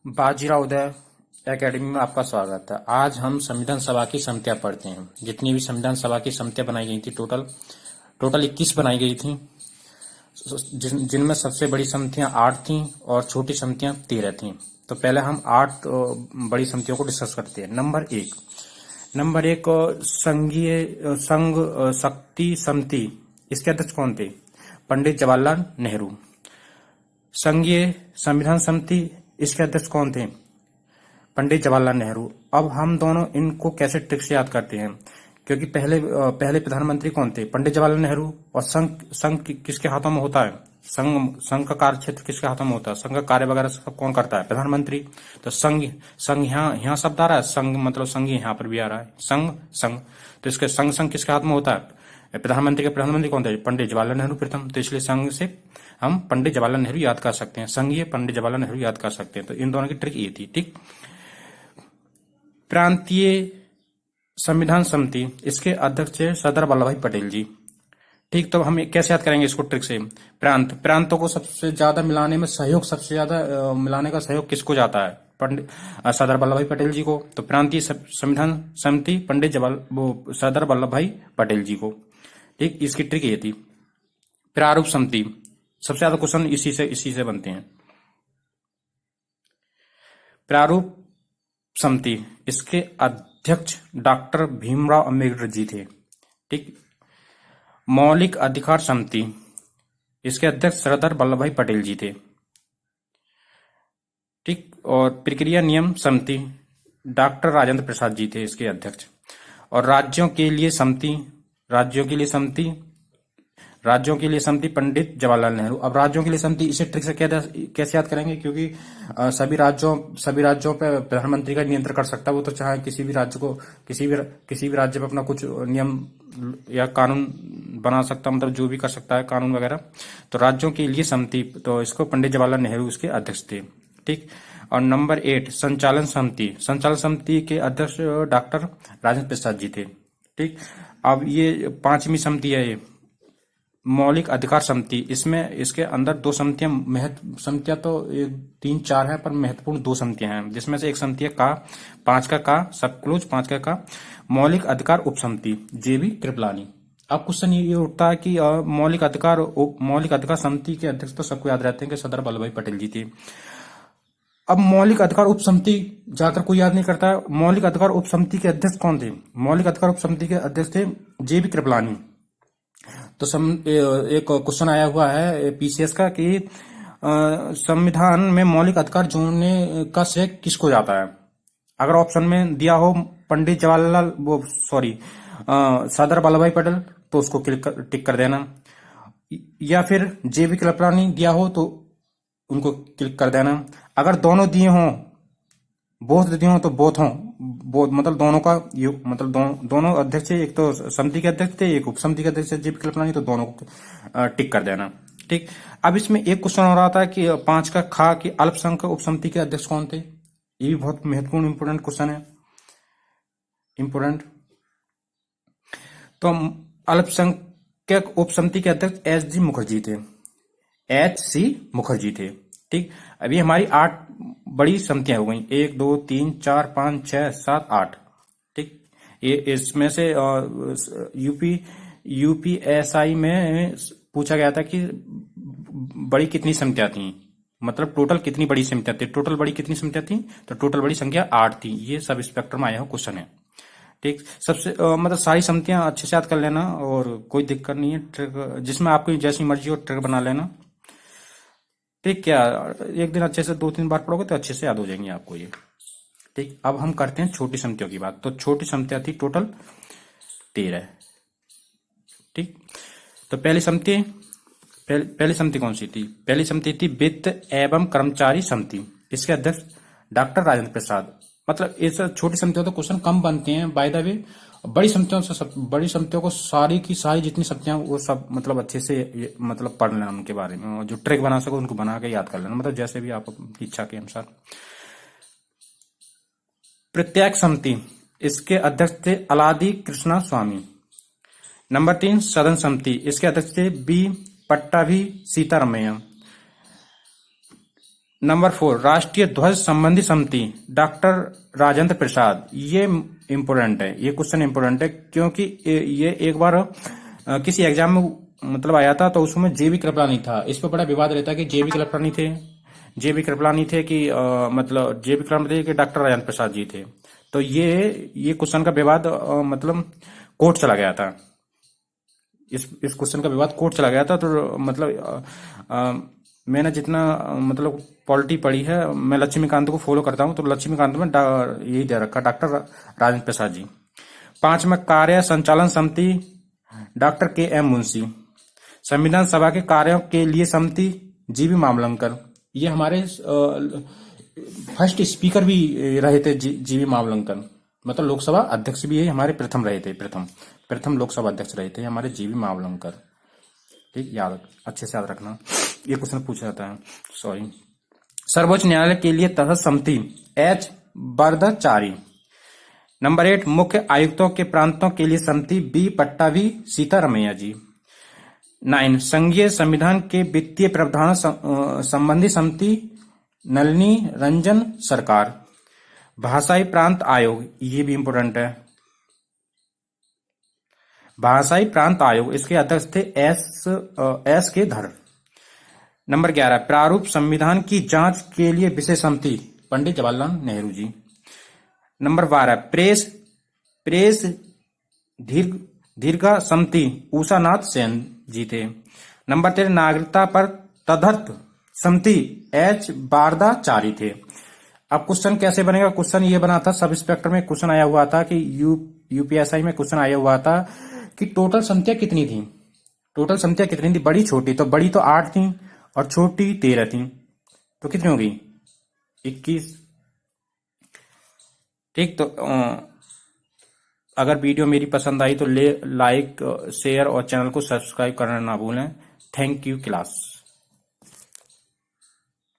बाजीराव उदय academy में आपका स्वागत है। आज हम संविधान सभा की समितियां पढ़ते हैं। जितनी भी संविधान सभा की समितियां बनाई गई थी टोटल 21 बनाई गई थी, जिनमें सबसे बड़ी समितियां 8 थीं और छोटी समितियां 13 थीं। तो पहले हम 8 बड़ी समितियों को डिस्कस करते हैं। नंबर एक संघीय संघ शक्ति समिति, इसके अध्यक्ष कौन थे? पंडित जवाहरलाल नेहरू। संघीय संविधान समिति, इसके अध्यक्ष कौन थे? पंडित जवाहरलाल नेहरू। अब हम दोनों इनको कैसे ट्रिक से याद करते हैं, क्योंकि पहले प्रधानमंत्री कौन थे? पंडित जवाहरलाल नेहरू। और संघ किसके हाथों में होता है? संघ का कार्य क्षेत्र किसके हाथों में होता है? संघ का कार्य वगैरह सब कौन करता है? प्रधानमंत्री। तो संघ यहाँ शब्द आ रहा है, संघ मतलब संघ यहाँ पर भी आ रहा है, संघ। तो इसके संघ किसके हाथ में होता है? प्रधानमंत्री कौन थे? पंडित जवाहरलाल नेहरू प्रथम। तो इसलिए संघ से हम पंडित जवाहरलाल नेहरू याद कर सकते हैं, संघीय पंडित जवाहरलाल नेहरू याद कर सकते हैं। तो इन दोनों की ट्रिक ये थी। ठीक। प्रांतीय संविधान समिति, इसके अध्यक्ष है सरदार वल्लभ भाई पटेल जी। ठीक। तो हम कैसे याद करेंगे इसको ट्रिक से? प्रांतों को सबसे ज्यादा मिलाने में मिलाने का सहयोग किसको जाता है? सरदार वल्लभ भाई पटेल जी को। तो प्रांतीय संविधान समिति सरदार वल्लभ भाई पटेल जी को। ठीक। इसकी ट्रिक ये थी। प्रारूप समिति, सबसे ज्यादा क्वेश्चन इसी से बनते हैं। प्रारूप समिति, इसके अध्यक्ष डॉक्टर भीमराव अंबेडकर जी थे। ठीक। मौलिक अधिकार समिति, इसके अध्यक्ष सरदार वल्लभ भाई पटेल जी थे। ठीक। और प्रक्रिया नियम समिति, डॉक्टर राजेंद्र प्रसाद जी थे इसके अध्यक्ष। और राज्यों के लिए समिति पंडित जवाहरलाल नेहरू। अब राज्यों के लिए समिति, इसे ट्रिक से कैसे याद करेंगे? क्योंकि सभी राज्यों पे प्रधानमंत्री का नियंत्रण कर सकता है। वो तो चाहे किसी भी राज्य पे अपना कुछ नियम या कानून बना सकता, मतलब जो भी कर सकता है कानून वगैरह। तो राज्यों के लिए समिति, तो इसको पंडित जवाहरलाल नेहरू इसके अध्यक्ष थे। ठीक। और नंबर 8 संचालन समिति के अध्यक्ष डॉक्टर राजेंद्र प्रसाद जी थे। ठीक। अब ये 5वीं समिति है, ये मौलिक अधिकार समिति। इसके अंदर 2 समितियां तो 3-4 है, पर महत्वपूर्ण 2 समितियां हैं, जिसमें से एक समिति है 5 का सब क्लोज 5 का मौलिक अधिकार उप समिति, जेबी कृपलानी। अब क्वेश्चन ये उठता है कि मौलिक अधिकार समिति के अध्यक्ष तो सबको याद रहते हैं कि सरदार वल्लभ भाई पटेल जी थे। अब मौलिक अधिकार उप समिति जाकर कोई याद नहीं करता है। मौलिक अधिकार उप समिति के अध्यक्ष कौन थे? मौलिक अधिकार उप समिति के अध्यक्ष थे जेबी कृपलानी। तो एक क्वेश्चन आया हुआ है पीसीएस का कि संविधान में मौलिक अधिकार जोड़ने का श्रेय किसको जाता है? अगर ऑप्शन में दिया हो पंडित जवाहरलाल सरदार वल्लभ भाई पटेल, तो उसको टिक कर देना। या फिर जेबी कृपलानी दिया हो तो उनको क्लिक कर देना। अगर दोनों दिए हों, तो बोथ हों, मतलब दोनों का मतलब दोनों अध्यक्ष, एक तो समिति के अध्यक्ष थे, एक उप समिति के अध्यक्ष जेबी कृपलानी, तो दोनों को टिक कर देना। ठीक। अब इसमें एक क्वेश्चन हो रहा था कि 5 का खा कि अल्पसंख्यक उप समिति के अध्यक्ष कौन थे? ये भी बहुत महत्वपूर्ण इंपोर्टेंट क्वेश्चन है। तो अल्पसंख्यक उप समिति के अध्यक्ष एच.सी. मुखर्जी थे। ठीक। अभी हमारी 8 बड़ी समितियां हो गई, 1 2 3 4 5 6 7 8। ठीक। ये इसमें से यूपीएसआई में पूछा गया था कि बड़ी कितनी समितियां थी, मतलब टोटल कितनी बड़ी समितियां थी। टोटल बड़ी कितनी समितियां थी? तो टोटल बड़ी संख्या 8 थी। ये सब इंस्पेक्टर में आया हुआ क्वेश्चन है। ठीक। सबसे मतलब सारी समितियां अच्छे से याद कर लेना और कोई दिक्कत नहीं है। ट्रिक जिसमें आपकी जैसी मर्जी हो ट्रिक बना लेना। ठीक। क्या एक दिन अच्छे से 2-3 बार पढ़ोगे तो अच्छे से याद हो जाएंगे आपको ये। ठीक। अब हम करते हैं छोटी समितियों की बात। तो छोटी समितियां थी टोटल 13। ठीक। तो पहली समिति कौन सी थी? पहली समिति थी वित्त एवं कर्मचारी समिति, इसके अध्यक्ष डॉक्टर राजेंद्र प्रसाद। मतलब इस छोटी समितियों तो क्वेश्चन कम बनते हैं बाय द वे। बड़ी समितियों को सारी की सारी जितनी समितियां, वो सब मतलब अच्छे से मतलब पढ़ लेना उनके बारे में, और जो ट्रिक बना सको उनको बना के याद कर लेना, मतलब जैसे भी आप अपनी इच्छा के अनुसार। प्रत्येक समिति, इसके अध्यक्ष थे अलादी कृष्णा स्वामी। नंबर 3 सदन समिति, इसके अध्यक्ष थे बी पट्टाभी सीतारमैया। नंबर 4, राष्ट्रीय ध्वज संबंधी समिति, डॉक्टर राजेंद्र प्रसाद। ये इम्पोर्टेंट है, ये क्वेश्चन इम्पोर्टेंट है, क्योंकि ये एक बार किसी एग्जाम में मतलब आया था, तो उसमें जेबी कृपलानी था। इस पर बड़ा विवाद रहता है कि जेबी कृपलानी थे कि मतलब जेबी कृपलानी थे कि डॉक्टर राजेंद्र प्रसाद जी थे। तो ये क्वेश्चन का विवाद मतलब कोर्ट चला गया था। इस क्वेश्चन का विवाद कोर्ट चला गया था। तो मतलब मैंने जितना मतलब पॉलिटी पढ़ी है, मैं लक्ष्मीकांत को फॉलो करता हूं, तो लक्ष्मीकांत में यही दे रखा, डॉक्टर राजेंद्र प्रसाद जी। 5 में कार्य संचालन समिति, डॉक्टर के.एम. मुंशी। संविधान सभा के कार्यों के लिए समिति, जीवी मावलंकर। ये हमारे फर्स्ट स्पीकर भी रहे थे, जीवी मावलंकर। मतलब लोकसभा अध्यक्ष भी हमारे प्रथम रहे थे, प्रथम लोकसभा अध्यक्ष रहे थे हमारे जीवी मावलंकर। ठीक, अच्छे से याद रखना, ये क्वेश्चन पूछा जाता है। सॉरी। सर्वोच्च न्यायालय के लिए तहत समिति, एच. बरदचारी। नंबर 8, मुख्य आयुक्तों के प्रांतों के लिए समिति, बी. पट्टाभी सीतारमैया जी। 9, संघीय संविधान के वित्तीय प्रावधान संबंधी समिति, नलिनी रंजन सरकार। भाषाई प्रांत आयोग, ये भी इंपोर्टेंट है, भाषाई प्रांत आयोग, इसके अध्यक्ष थे एस के धर। नंबर 11, प्रारूप संविधान की जांच के लिए विशेष समिति, पंडित जवाहरलाल नेहरू जी। नंबर 12, प्रेस दीर्घा समिति, उषानाथ सेन जी थे। नंबर 13, नागरिकता पर तदर्थ समिति, एच. बारदाचारी थे। अब क्वेश्चन कैसे बनेगा? क्वेश्चन ये बना था, सब इंस्पेक्टर में क्वेश्चन आया हुआ था कि यूपीएसआई में क्वेश्चन आया हुआ था कि टोटल संख्या कितनी थी, बड़ी छोटी। तो बड़ी तो 8 थी और छोटी 13 थी, तो कितनी होगी? 21। ठीक, तो अगर वीडियो मेरी पसंद आई तो लाइक, शेयर और चैनल को सब्सक्राइब करना ना भूलें। Thank you class.